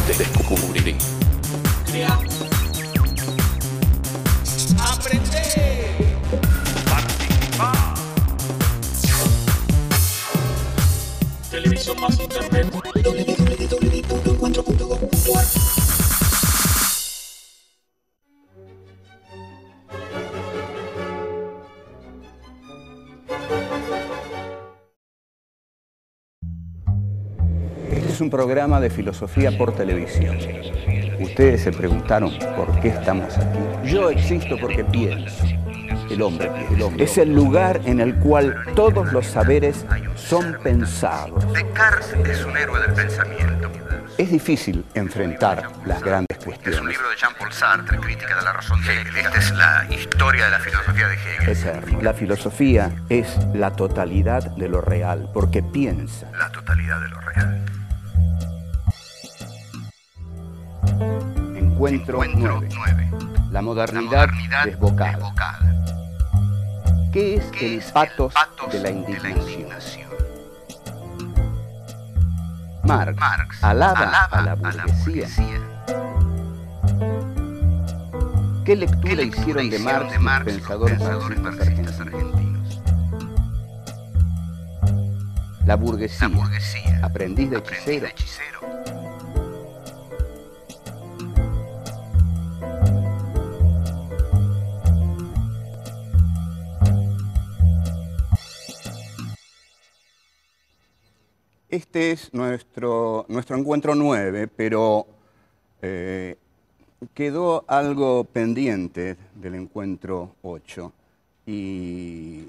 Descubrí. Crear. Aprender. Participar. Televisión más internet. www.encuentro.com.ar. Este es un programa de filosofía por televisión. Ustedes se preguntaron por qué estamos aquí. Yo existo porque pienso. El hombre piensa. Es el lugar en el cual todos los saberes son pensados. Descartes es un héroe del pensamiento. Es difícil enfrentar las grandes Es un cuestiones. libro de Jean-Paul Sartre, Crítica de la razón de Hegel. Esta es la historia de la filosofía de Hegel. Eterno. La filosofía es la totalidad de lo real, porque piensa. La totalidad de lo real. Encuentro 9. La modernidad desbocada. ¿Qué es el patos de la indignación? Marx alaba a la burguesía. ¿Qué lectura hicieron de Marx los pensadores marxistas argentinos? La burguesía, aprendiz de hechicero. Este es nuestro encuentro 9, pero quedó algo pendiente del encuentro 8 y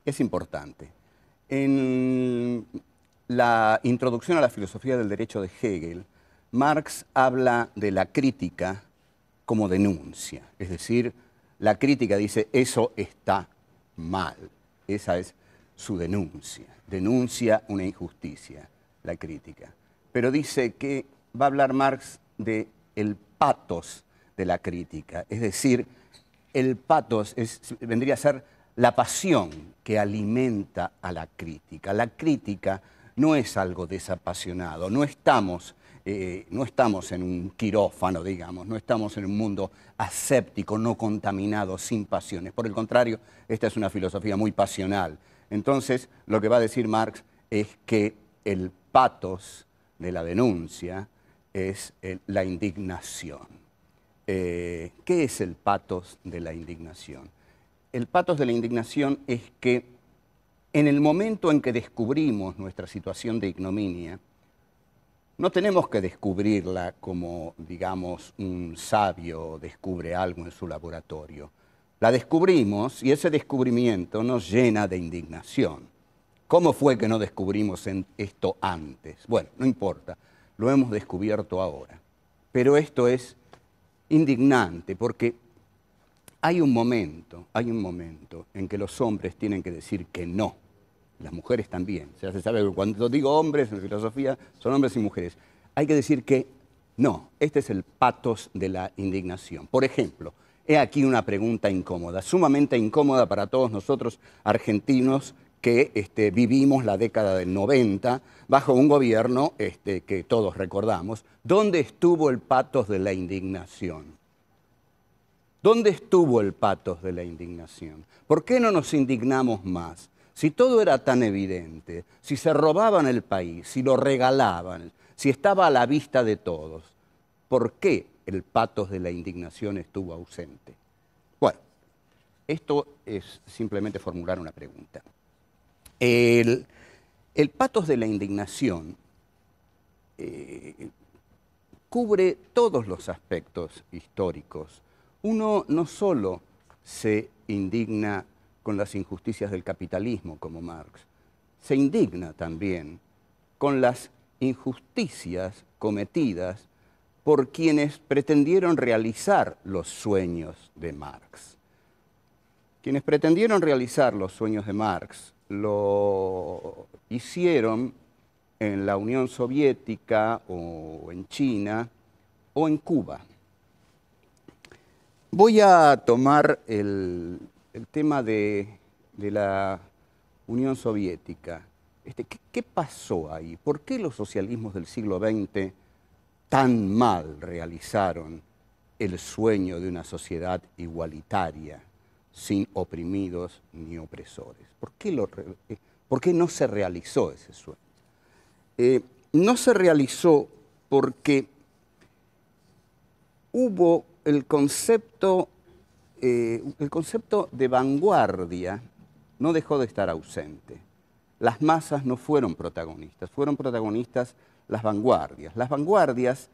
es importante. En la introducción a la filosofía del derecho de Hegel, Marx habla de la crítica como denuncia, es decir, la crítica dice eso está mal, esa es su denuncia una injusticia, la crítica. Pero dice que va a hablar Marx de el patos de la crítica, es decir, el patos vendría a ser la pasión que alimenta a la crítica. La crítica no es algo desapasionado, no estamos en un quirófano, digamos, no estamos en un mundo aséptico, no contaminado, sin pasiones. Por el contrario, esta es una filosofía muy pasional. Entonces, lo que va a decir Marx es que el patos de la denuncia es la indignación. ¿Qué es el patos de la indignación? El patos de la indignación es que en el momento en que descubrimos nuestra situación de ignominia, no tenemos que descubrirla como, digamos, un sabio descubre algo en su laboratorio. La descubrimos y ese descubrimiento nos llena de indignación. ¿Cómo fue que no descubrimos esto antes? Bueno, no importa, lo hemos descubierto ahora. Pero esto es indignante porque hay un momento en que los hombres tienen que decir que no. Las mujeres también. O sea, se sabe que cuando digo hombres en filosofía son hombres y mujeres. Hay que decir que no. Este es el patos de la indignación. Por ejemplo, he aquí una pregunta incómoda, sumamente incómoda para todos nosotros argentinos que vivimos la década del 90 bajo un gobierno que todos recordamos. ¿Dónde estuvo el patos de la indignación? ¿Dónde estuvo el patos de la indignación? ¿Por qué no nos indignamos más? Si todo era tan evidente, si se robaban el país, si lo regalaban, si estaba a la vista de todos, ¿por qué el patos de la indignación estuvo ausente? Bueno, esto es simplemente formular una pregunta. El patos de la indignación cubre todos los aspectos históricos. Uno no solo se indigna con las injusticias del capitalismo, como Marx, se indigna también con las injusticias cometidas por quienes pretendieron realizar los sueños de Marx. Quienes pretendieron realizar los sueños de Marx lo hicieron en la Unión Soviética o en China o en Cuba. Voy a tomar el tema de la Unión Soviética. ¿Qué pasó ahí? ¿Por qué los socialismos del siglo XX tan mal realizaron el sueño de una sociedad igualitaria, sin oprimidos ni opresores? ¿Por qué no se realizó ese sueño? No se realizó porque hubo el concepto de vanguardia no dejó de estar ausente. Las masas no fueron protagonistas las vanguardias. Las vanguardias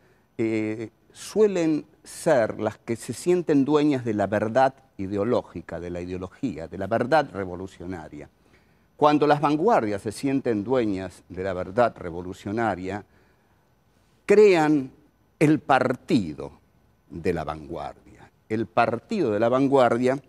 suelen ser las que se sienten dueñas de la verdad ideológica, de la ideología, de la verdad revolucionaria. Cuando las vanguardias se sienten dueñas de la verdad revolucionaria, crean el partido de la vanguardia. El partido de la vanguardia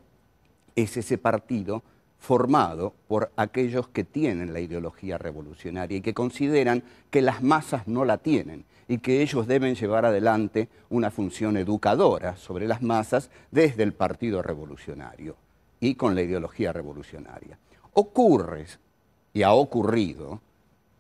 es ese partido formado por aquellos que tienen la ideología revolucionaria y que consideran que las masas no la tienen y que ellos deben llevar adelante una función educadora sobre las masas desde el partido revolucionario y con la ideología revolucionaria. Ocurre, y ha ocurrido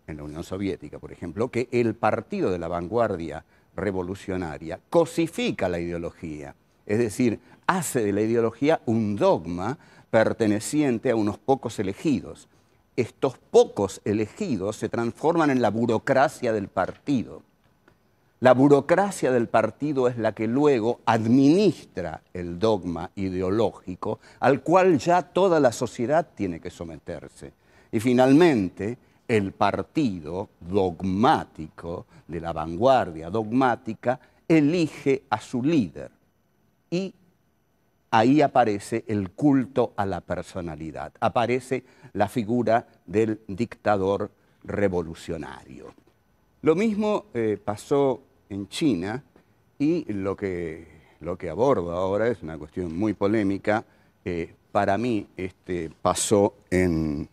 en la Unión Soviética, por ejemplo, que el partido de la vanguardia revolucionaria cosifica la ideología, es decir, hace de la ideología un dogma perteneciente a unos pocos elegidos. Estos pocos elegidos se transforman en la burocracia del partido. La burocracia del partido es la que luego administra el dogma ideológico al cual ya toda la sociedad tiene que someterse. Y finalmente, el partido dogmático de la vanguardia dogmática elige a su líder y ahí aparece el culto a la personalidad, aparece la figura del dictador revolucionario. Lo mismo pasó en China y lo que abordo ahora es una cuestión muy polémica. Para mí pasó en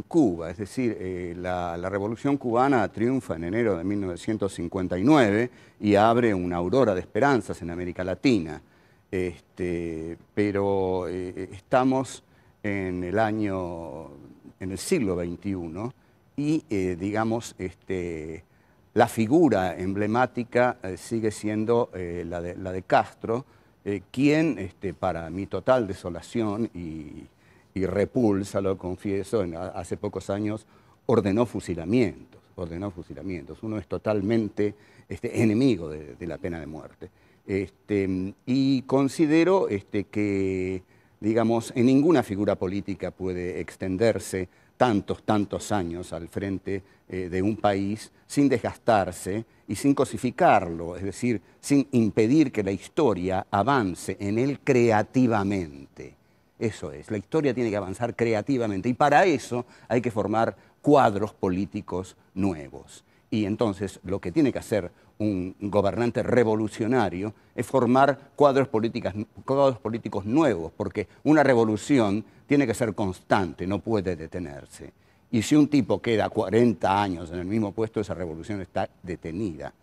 Cuba, es decir, la Revolución Cubana triunfa en enero de 1959 y abre una aurora de esperanzas en América Latina. Pero estamos en el siglo XXI y, digamos, la figura emblemática sigue siendo la de Castro, quien, para mi total desolación y repulsa, lo confieso, hace pocos años ordenó fusilamientos. Uno es totalmente enemigo de la pena de muerte. Y considero que, digamos, en ninguna figura política puede extenderse tantos años al frente de un país sin desgastarse y sin cosificarlo, es decir, sin impedir que la historia avance en él creativamente. Eso es, la historia tiene que avanzar creativamente y para eso hay que formar cuadros políticos nuevos. Y entonces lo que tiene que hacer un gobernante revolucionario es formar cuadros políticos nuevos, porque una revolución tiene que ser constante, no puede detenerse. Y si un tipo queda 40 años en el mismo puesto, esa revolución está detenida,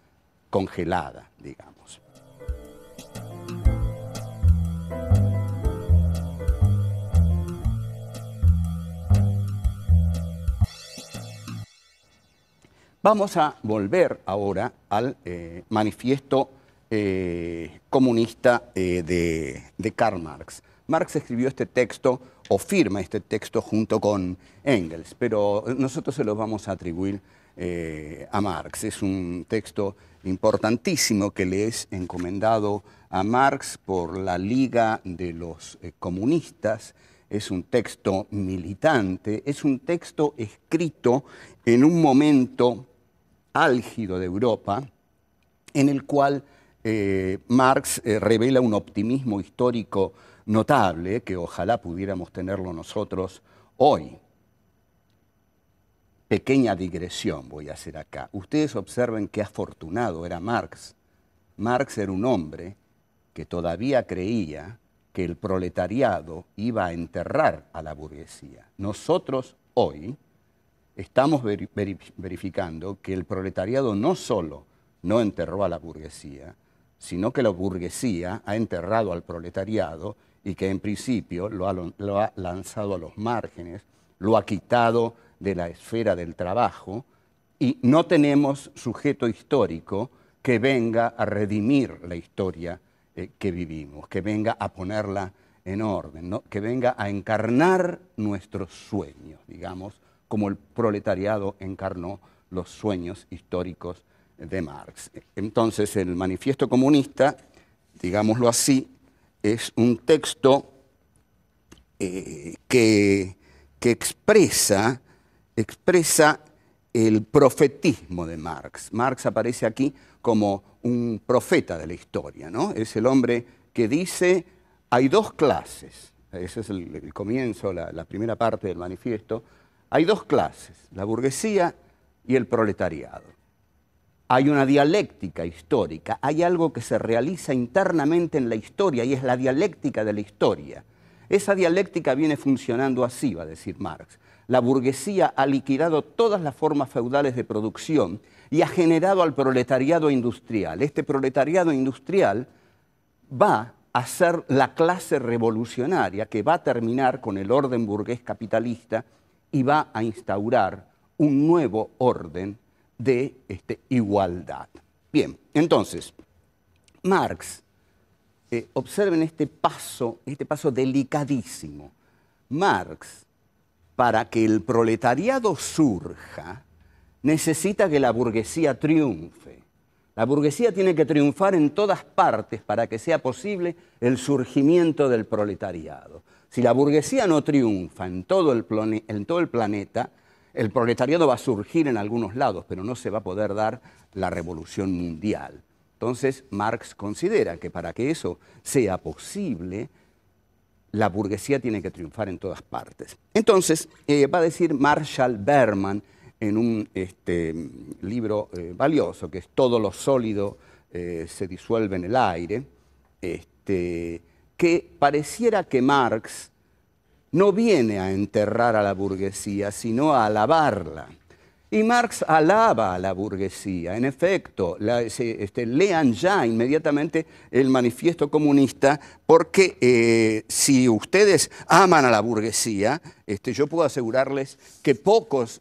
congelada, digamos. Vamos a volver ahora al manifiesto comunista de Karl Marx. Marx escribió este texto, o firma este texto junto con Engels, pero nosotros se lo vamos a atribuir a Marx. Es un texto importantísimo que le es encomendado a Marx por la Liga de los Comunistas. Es un texto militante, es un texto escrito en un momento álgido de Europa, en el cual Marx revela un optimismo histórico notable, que ojalá pudiéramos tenerlo nosotros hoy. Pequeña digresión voy a hacer acá. Ustedes observen qué afortunado era Marx. Marx era un hombre que todavía creía que el proletariado iba a enterrar a la burguesía. Nosotros hoy estamos verificando que el proletariado no solo no enterró a la burguesía, sino que la burguesía ha enterrado al proletariado y que en principio lo ha lanzado a los márgenes, lo ha quitado de la esfera del trabajo y no tenemos sujeto histórico que venga a redimir la historia que vivimos, que venga a ponerla en orden, ¿no? Que venga a encarnar nuestros sueños, digamos, como el proletariado encarnó los sueños históricos de Marx. Entonces, el Manifiesto Comunista, digámoslo así, es un texto que expresa el profetismo de Marx. Marx aparece aquí como un profeta de la historia, ¿no? Es el hombre que dice, hay dos clases, ese es el comienzo, la primera parte del manifiesto, hay dos clases, la burguesía y el proletariado. Hay una dialéctica histórica, hay algo que se realiza internamente en la historia y es la dialéctica de la historia. Esa dialéctica viene funcionando así, va a decir Marx. La burguesía ha liquidado todas las formas feudales de producción y ha generado al proletariado industrial. Este proletariado industrial va a ser la clase revolucionaria que va a terminar con el orden burgués capitalista y va a instaurar un nuevo orden de igualdad. Bien, entonces, Marx, observen este paso delicadísimo. Marx, para que el proletariado surja, necesita que la burguesía triunfe. La burguesía tiene que triunfar en todas partes para que sea posible el surgimiento del proletariado. Si la burguesía no triunfa en todo el planeta, el proletariado va a surgir en algunos lados, pero no se va a poder dar la revolución mundial. Entonces, Marx considera que para que eso sea posible, la burguesía tiene que triunfar en todas partes. Entonces, va a decir Marshall Berman en un libro valioso, que es Todo lo sólido se disuelve en el aire, que pareciera que Marx no viene a enterrar a la burguesía, sino a alabarla. Y Marx alaba a la burguesía. En efecto, lean ya inmediatamente el Manifiesto Comunista, porque si ustedes aman a la burguesía, yo puedo asegurarles que pocos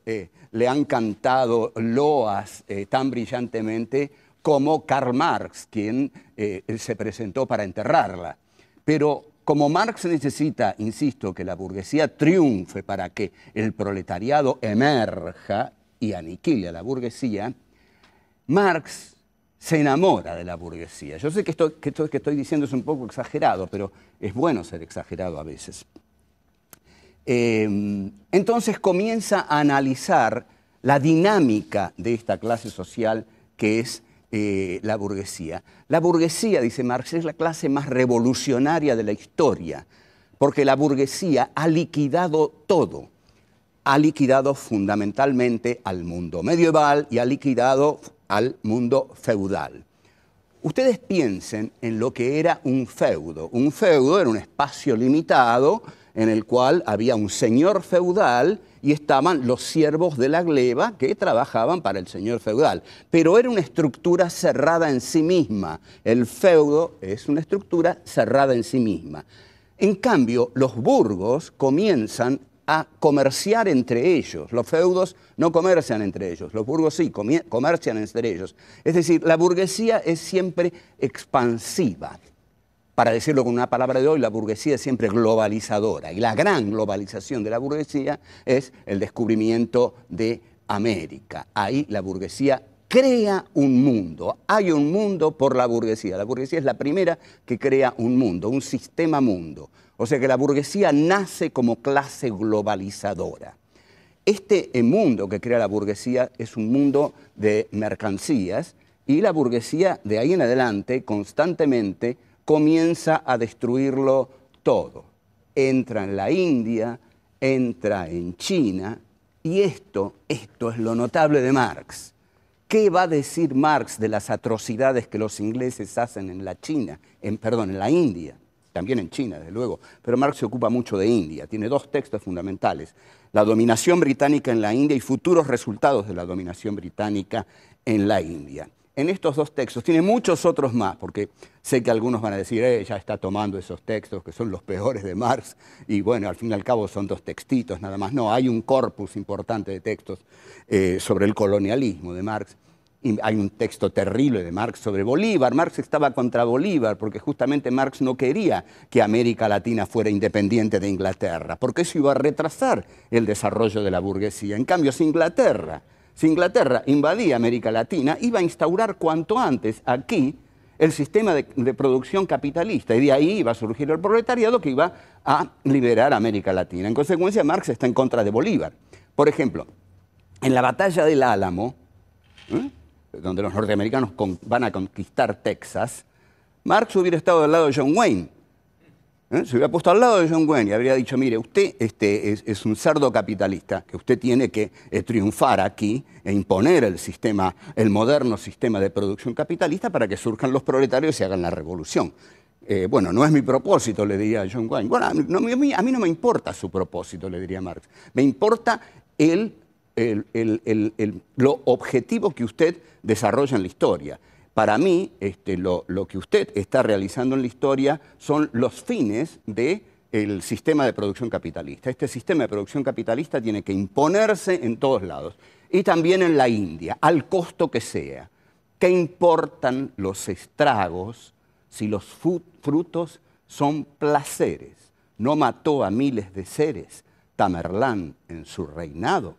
le han cantado loas tan brillantemente como Karl Marx, quien se presentó para enterrarla. Pero como Marx necesita, insisto, que la burguesía triunfe para que el proletariado emerja y aniquile a la burguesía, Marx se enamora de la burguesía. Yo sé que esto que estoy diciendo es un poco exagerado, pero es bueno ser exagerado a veces. Entonces comienza a analizar la dinámica de esta clase social que es la burguesía. La burguesía, dice Marx, es la clase más revolucionaria de la historia, porque la burguesía ha liquidado todo. Ha liquidado fundamentalmente al mundo medieval y ha liquidado al mundo feudal. Ustedes piensen en lo que era un feudo. Un feudo era un espacio limitado en el cual había un señor feudal y estaban los siervos de la gleba que trabajaban para el señor feudal. Pero era una estructura cerrada en sí misma. El feudo es una estructura cerrada en sí misma. En cambio, los burgos comienzan a comerciar entre ellos. Los feudos no comercian entre ellos, los burgos sí, comercian entre ellos. Es decir, la burguesía es siempre expansiva. Para decirlo con una palabra de hoy, la burguesía es siempre globalizadora. Y la gran globalización de la burguesía es el descubrimiento de América. Ahí la burguesía crea un mundo. Hay un mundo por la burguesía. La burguesía es la primera que crea un mundo, un sistema mundo. O sea que la burguesía nace como clase globalizadora. Este mundo que crea la burguesía es un mundo de mercancías y la burguesía de ahí en adelante constantemente comienza a destruirlo todo. Entra en la India, entra en China y esto es lo notable de Marx. ¿Qué va a decir Marx de las atrocidades que los ingleses hacen en la en la India? También en China, desde luego, pero Marx se ocupa mucho de India. Tiene dos textos fundamentales, la dominación británica en la India y futuros resultados de la dominación británica en la India. En estos dos textos, tiene muchos otros más, porque sé que algunos van a decir, ya está tomando esos textos que son los peores de Marx, y bueno, al fin y al cabo son dos textitos nada más. No, hay un corpus importante de textos sobre el colonialismo de Marx. Y hay un texto terrible de Marx sobre Bolívar. Marx estaba contra Bolívar porque justamente Marx no quería que América Latina fuera independiente de Inglaterra, porque eso iba a retrasar el desarrollo de la burguesía. En cambio, si Inglaterra invadía América Latina, iba a instaurar cuanto antes aquí el sistema de producción capitalista, y de ahí iba a surgir el proletariado que iba a liberar a América Latina. En consecuencia, Marx está en contra de Bolívar. Por ejemplo, en la batalla del Álamo, donde los norteamericanos van a conquistar Texas, Marx hubiera estado al lado de John Wayne. Se hubiera puesto al lado de John Wayne y habría dicho, mire, usted es un cerdo capitalista, que usted tiene que triunfar aquí e imponer el moderno sistema de producción capitalista para que surjan los proletarios y hagan la revolución. Bueno, no es mi propósito, le diría John Wayne. Bueno, a mí no me importa su propósito, le diría Marx. Me importa lo objetivo que usted desarrolla en la historia. Para mí, lo que usted está realizando en la historia son los fines del sistema de producción capitalista. Este sistema de producción capitalista tiene que imponerse en todos lados, y también en la India, al costo que sea. ¿Qué importan los estragos si los frutos son placeres? No mató a miles de seres Tamerlán en su reinado.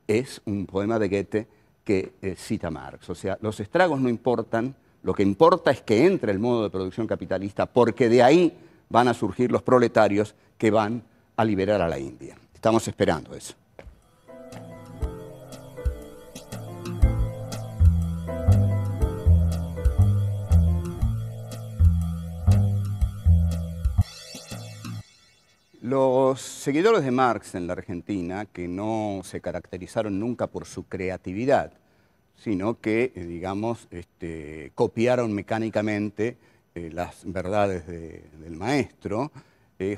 Es un poema de Goethe que cita Marx. O sea, los estragos no importan, lo que importa es que entre el modo de producción capitalista, porque de ahí van a surgir los proletarios que van a liberar a la India. Estamos esperando eso. Los seguidores de Marx en la Argentina, que no se caracterizaron nunca por su creatividad, sino que, digamos, copiaron mecánicamente las verdades del maestro,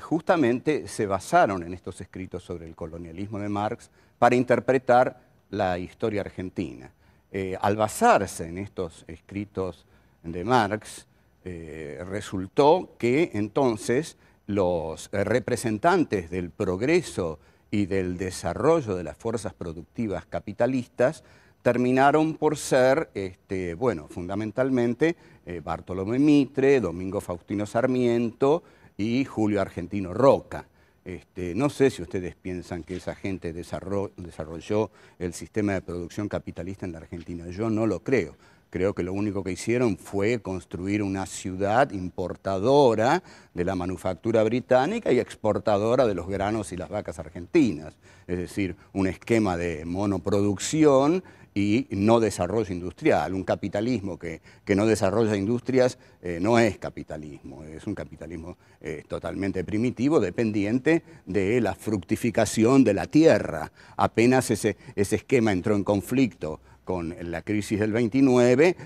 justamente se basaron en estos escritos sobre el colonialismo de Marx para interpretar la historia argentina. Al basarse en estos escritos de Marx, resultó que entonces los representantes del progreso y del desarrollo de las fuerzas productivas capitalistas terminaron por ser, fundamentalmente, Bartolomé Mitre, Domingo Faustino Sarmiento y Julio Argentino Roca. No sé si ustedes piensan que esa gente desarrolló el sistema de producción capitalista en la Argentina. Yo no lo creo. Creo que lo único que hicieron fue construir una ciudad importadora de la manufactura británica y exportadora de los granos y las vacas argentinas. Es decir, un esquema de monoproducción y no desarrollo industrial. Un capitalismo que no desarrolla industrias no es capitalismo, es un capitalismo totalmente primitivo, dependiente de la fructificación de la tierra. Apenas ese esquema entró en conflicto con la crisis del 29,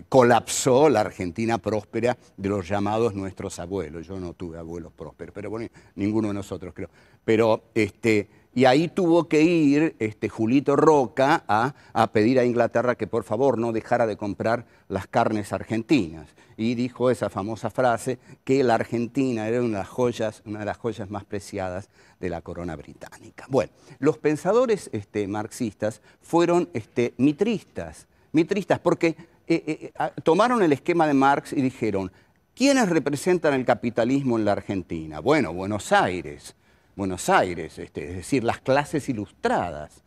colapsó la Argentina próspera de los llamados nuestros abuelos. Yo no tuve abuelos prósperos, pero bueno, ninguno de nosotros creo. Pero, y ahí tuvo que ir Julito Roca a pedir a Inglaterra que por favor no dejara de comprar las carnes argentinas. Y dijo esa famosa frase que la Argentina era una de las joyas más preciadas de la corona británica. Bueno, los pensadores marxistas fueron mitristas porque tomaron el esquema de Marx y dijeron, ¿quiénes representan el capitalismo en la Argentina? Bueno, Buenos Aires, es decir, las clases ilustradas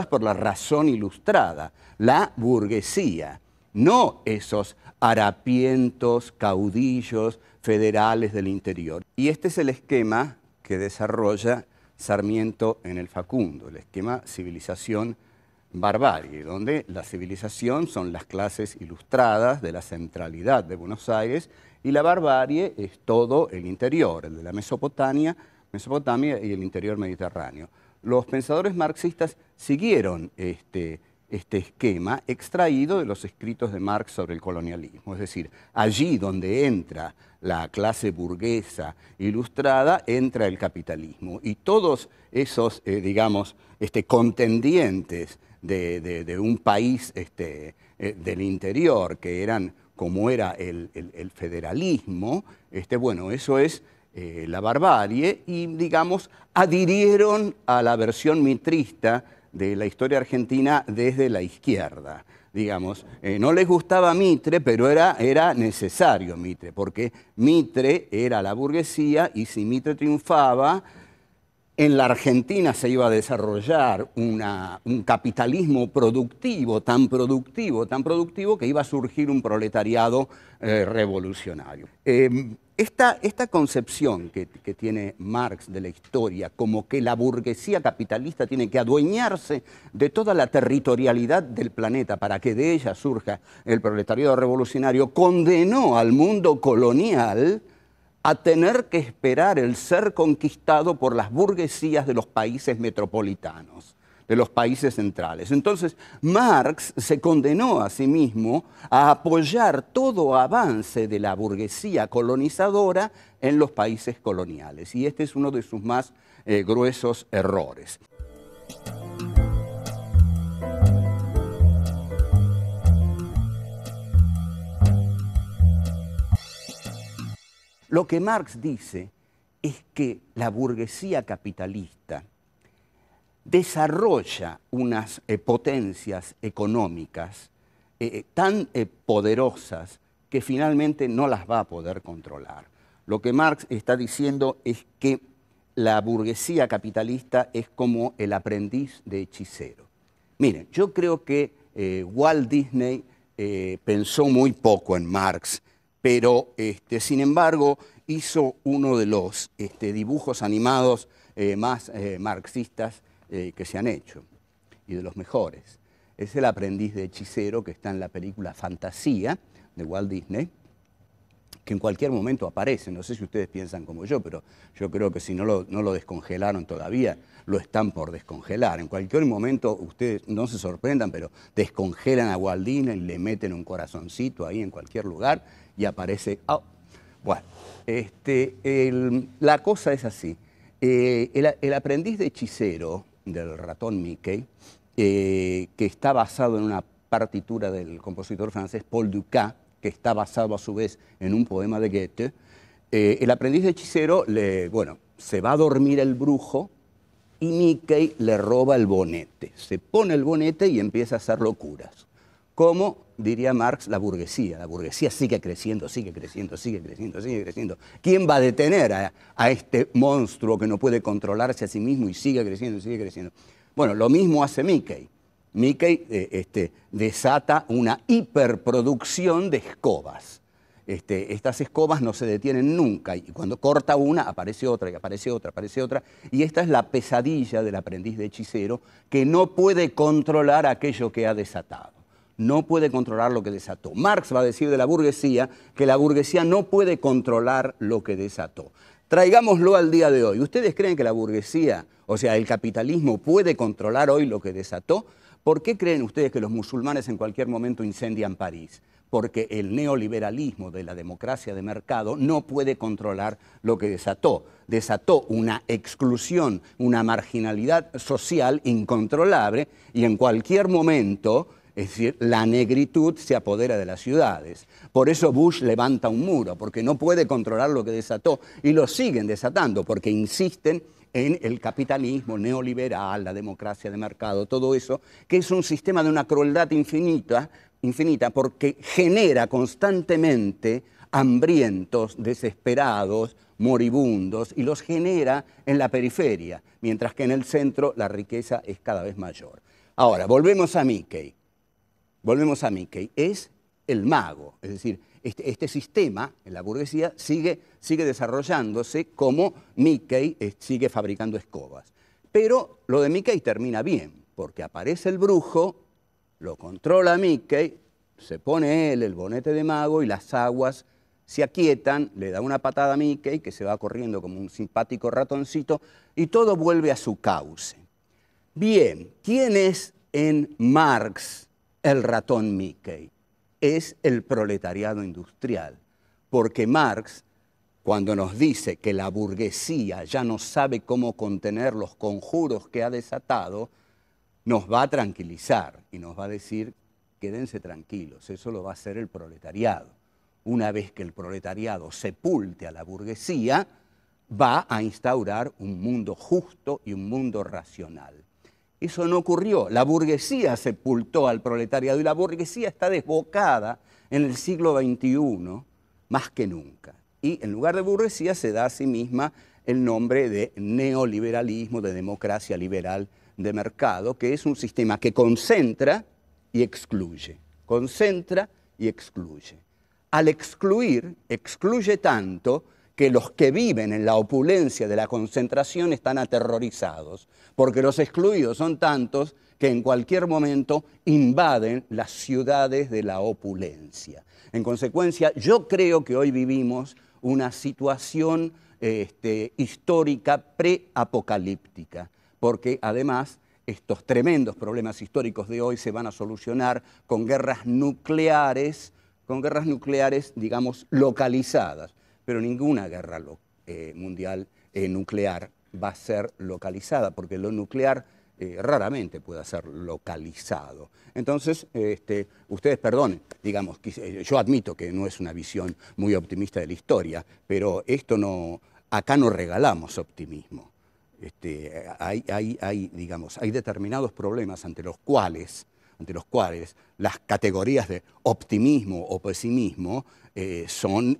por la razón ilustrada, la burguesía, no esos harapientos caudillos federales del interior. Y este es el esquema que desarrolla Sarmiento en el Facundo, el esquema civilización-barbarie, donde la civilización son las clases ilustradas de la centralidad de Buenos Aires y la barbarie es todo el interior, el de la Mesopotamia y el interior mediterráneo. Los pensadores marxistas siguieron este esquema extraído de los escritos de Marx sobre el colonialismo. Es decir, allí donde entra la clase burguesa ilustrada, entra el capitalismo. Y todos esos, contendientes de un país del interior, que eran como era el federalismo, eso es la barbarie, y, adhirieron a la versión mitrista de la historia argentina desde la izquierda. Digamos, no les gustaba Mitre, pero era necesario Mitre, porque Mitre era la burguesía y si Mitre triunfaba, en la Argentina se iba a desarrollar un capitalismo productivo, tan productivo, que iba a surgir un proletariado revolucionario. Esta concepción que tiene Marx de la historia, como que la burguesía capitalista tiene que adueñarse de toda la territorialidad del planeta para que de ella surja el proletariado revolucionario, condenó al mundo colonial a tener que esperar el ser conquistado por las burguesías de los países metropolitanos, de los países centrales. Entonces, Marx se condenó a sí mismo a apoyar todo avance de la burguesía colonizadora en los países coloniales. Y este es uno de sus más gruesos errores. Lo que Marx dice es que la burguesía capitalista desarrolla unas potencias económicas tan poderosas que finalmente no las va a poder controlar. Lo que Marx está diciendo es que la burguesía capitalista es como el aprendiz de hechicero. Miren, yo creo que Walt Disney pensó muy poco en Marx, pero sin embargo hizo uno de los dibujos animados más marxistas que se han hecho, y de los mejores. Es El aprendiz de hechicero, que está en la película Fantasía, de Walt Disney, que en cualquier momento aparece. No sé si ustedes piensan como yo, pero yo creo que si no lo descongelaron todavía, lo están por descongelar. En cualquier momento, ustedes no se sorprendan, pero descongelan a Walt Disney, le meten un corazoncito ahí en cualquier lugar y aparece... Oh. Bueno, la cosa es así. El aprendiz de hechicero del ratón Mickey, que está basado en una partitura del compositor francés Paul Dukas, que está basado a su vez en un poema de Goethe. El aprendiz de hechicero, se va a dormir el brujo y Mickey le roba el bonete. Se pone el bonete y empieza a hacer locuras. Como diría Marx, la burguesía. La burguesía sigue creciendo, sigue creciendo, sigue creciendo, sigue creciendo. ¿Quién va a detener a este monstruo que no puede controlarse a sí mismo y sigue creciendo, sigue creciendo? Bueno, lo mismo hace Mickey. Mickey desata una hiperproducción de escobas. Estas escobas no se detienen nunca y cuando corta una aparece otra y aparece otra, aparece otra. Y esta es la pesadilla del aprendiz de hechicero, que no puede controlar aquello que ha desatado. No puede controlar lo que desató. Marx va a decir de la burguesía que la burguesía no puede controlar lo que desató. Traigámoslo al día de hoy. ¿Ustedes creen que la burguesía, o sea, el capitalismo, puede controlar hoy lo que desató? ¿Por qué creen ustedes que los musulmanes en cualquier momento incendian París? Porque el neoliberalismo de la democracia de mercado no puede controlar lo que desató. Desató una exclusión, una marginalidad social incontrolable y en cualquier momento, es decir, la negritud se apodera de las ciudades. Por eso Bush levanta un muro, porque no puede controlar lo que desató y lo siguen desatando, porque insisten en el capitalismo neoliberal, la democracia de mercado, todo eso, que es un sistema de una crueldad infinita, porque genera constantemente hambrientos, desesperados, moribundos, y los genera en la periferia, mientras que en el centro la riqueza es cada vez mayor. Ahora, volvemos a Mickey. Volvemos a Mickey. Es el mago, es decir, este sistema en la burguesía sigue desarrollándose como Mickey sigue fabricando escobas. Pero lo de Mickey termina bien, porque aparece el brujo, lo controla Mickey, se pone él el bonete de mago y las aguas se aquietan, le da una patada a Mickey, que se va corriendo como un simpático ratoncito, y todo vuelve a su cauce. Bien, ¿quién es en Marx el ratón Mickey? Es el proletariado industrial, porque Marx, cuando nos dice que la burguesía ya no sabe cómo contener los conjuros que ha desatado, nos va a tranquilizar y nos va a decir, quédense tranquilos, eso lo va a hacer el proletariado. Una vez que el proletariado sepulte a la burguesía, va a instaurar un mundo justo y un mundo racional. Eso no ocurrió. La burguesía sepultó al proletariado y la burguesía está desbocada en el siglo XXI más que nunca. Y en lugar de burguesía se da a sí misma el nombre de neoliberalismo, de democracia liberal de mercado, que es un sistema que concentra y excluye. Concentra y excluye. Al excluir, excluye tanto que los que viven en la opulencia de la concentración están aterrorizados, porque los excluidos son tantos que en cualquier momento invaden las ciudades de la opulencia. En consecuencia, yo creo que hoy vivimos una situación histórica preapocalíptica, porque además estos tremendos problemas históricos de hoy se van a solucionar con guerras nucleares, digamos, localizadas, pero ninguna guerra mundial nuclear va a ser localizada, porque lo nuclear raramente puede ser localizado. Entonces, ustedes perdonen, digamos, yo admito que no es una visión muy optimista de la historia, pero acá no regalamos optimismo. Hay determinados problemas ante los cuales las categorías de optimismo o pesimismo son,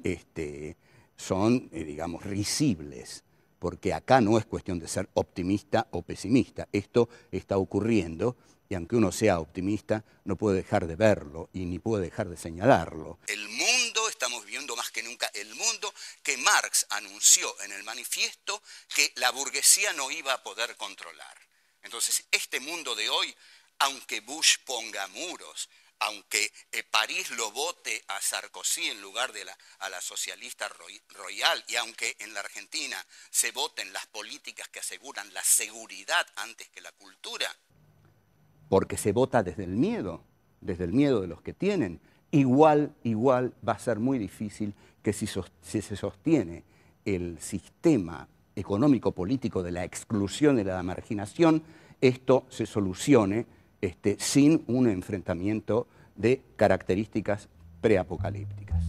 digamos, risibles, porque acá no es cuestión de ser optimista o pesimista. Esto está ocurriendo y aunque uno sea optimista, no puede dejar de verlo y ni puede dejar de señalarlo. El mundo, estamos viviendo más que nunca, el mundo que Marx anunció en el manifiesto que la burguesía no iba a poder controlar. Entonces, este mundo de hoy, aunque Bush ponga muros, aunque París lo vote a Sarkozy en lugar de a la socialista Royal, y aunque en la Argentina se voten las políticas que aseguran la seguridad antes que la cultura, porque se vota desde el miedo de los que tienen, igual va a ser muy difícil que si se sostiene el sistema económico-político de la exclusión y de la marginación, esto se solucione sin un enfrentamiento de características preapocalípticas.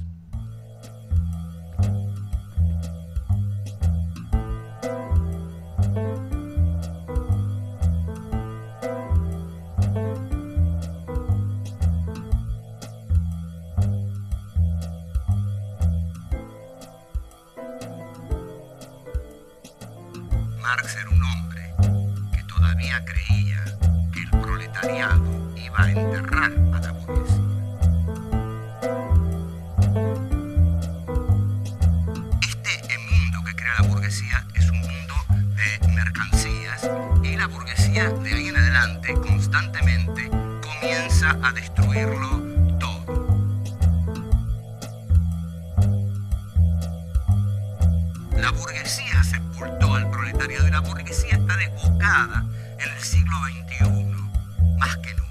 Marx era un hombre que todavía creía que el proletariado iba a enterrar a la burguesía. Este mundo que crea la burguesía es un mundo de mercancías y la burguesía de ahí en adelante constantemente comienza a destruirlo todo. La burguesía sepultó al proletariado y la burguesía está desbocada en el siglo XXI, más que nunca.